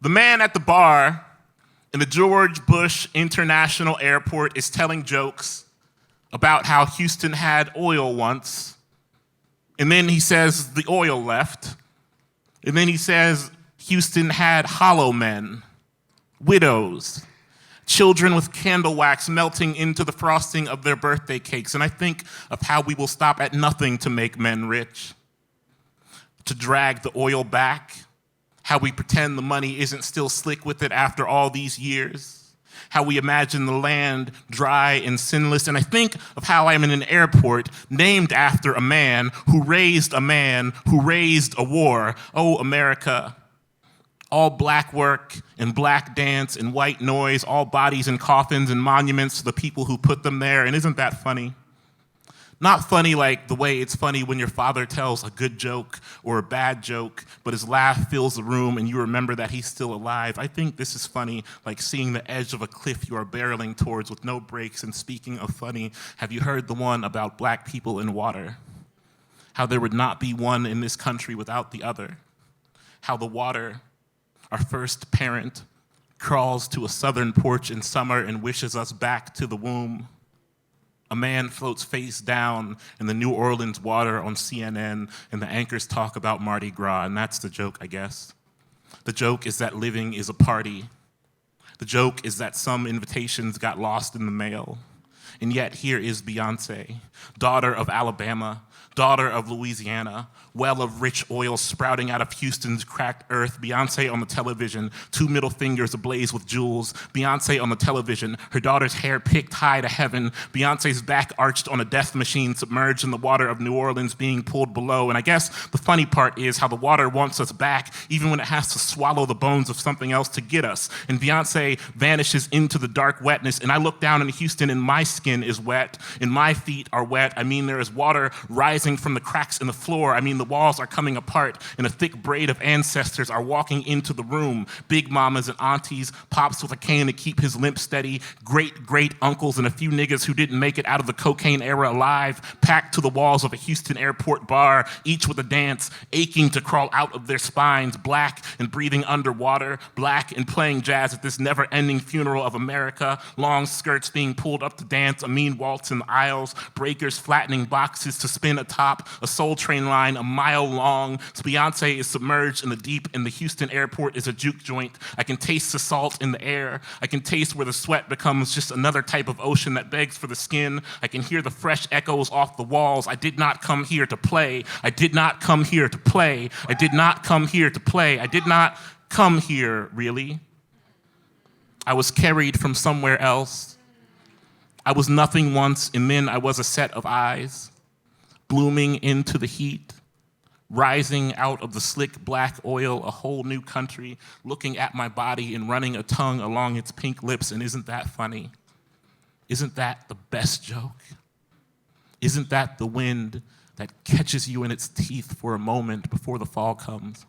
The man at the bar in the George Bush International Airport is telling jokes about how Houston had oil once, and then he says the oil left, and then he says Houston had hollow men, widows, children with candle wax melting into the frosting of their birthday cakes. And I think of how we will stop at nothing to make men rich, to drag the oil back, how we pretend the money isn't still slick with it after all these years, how we imagine the land dry and sinless. And I think of how I'm in an airport named after a man who raised a war. Oh, America. All black work and black dance and white noise, all bodies and coffins and monuments to the people who put them there. And isn't that funny? Not funny like the way it's funny when your father tells a good joke or a bad joke, but his laugh fills the room and you remember that he's still alive. I think this is funny, like seeing the edge of a cliff you are barreling towards with no brakes. And speaking of funny, have you heard the one about black people in water? How there would not be one in this country without the other. How the water, our first parent, crawls to a southern porch in summer and wishes us back to the womb. A man floats face down in the New Orleans water on CNN, and the anchors talk about Mardi Gras, and that's the joke, I guess. The joke is that living is a party. The joke is that some invitations got lost in the mail. And yet here is Beyonce, daughter of Alabama, daughter of Louisiana, well of rich oil sprouting out of Houston's cracked earth. Beyonce on the television, two middle fingers ablaze with jewels. Beyonce on the television, her daughter's hair picked high to heaven. Beyonce's back arched on a death machine submerged in the water of New Orleans being pulled below. And I guess the funny part is how the water wants us back even when it has to swallow the bones of something else to get us. And Beyonce vanishes into the dark wetness, and I look down in Houston and my skin is wet and my feet are wet. I mean, there is water rising from the cracks in the floor. I mean, the walls are coming apart and a thick braid of ancestors are walking into the room. Big mamas and aunties, pops with a cane to keep his limp steady, great uncles and a few niggas who didn't make it out of the cocaine era alive, packed to the walls of a Houston airport bar, each with a dance, aching to crawl out of their spines, black and breathing underwater, black and playing jazz at this never-ending funeral of America, long skirts being pulled up to dance, a mean waltz in the aisles, breakers flattening boxes to spin atop a Soul Train line a mile long. So Beyonce is submerged in the deep, and the Houston airport is a juke joint. I can taste the salt in the air. I can taste where the sweat becomes just another type of ocean that begs for the skin. I can hear the fresh echoes off the walls. I did not come here to play. I did not come here to play. I did not come here to play. I did not come here, really. I was carried from somewhere else. I was nothing once, and then I was a set of eyes, blooming into the heat, rising out of the slick black oil, a whole new country, looking at my body and running a tongue along its pink lips. And isn't that funny? Isn't that the best joke? Isn't that the wind that catches you in its teeth for a moment before the fall comes?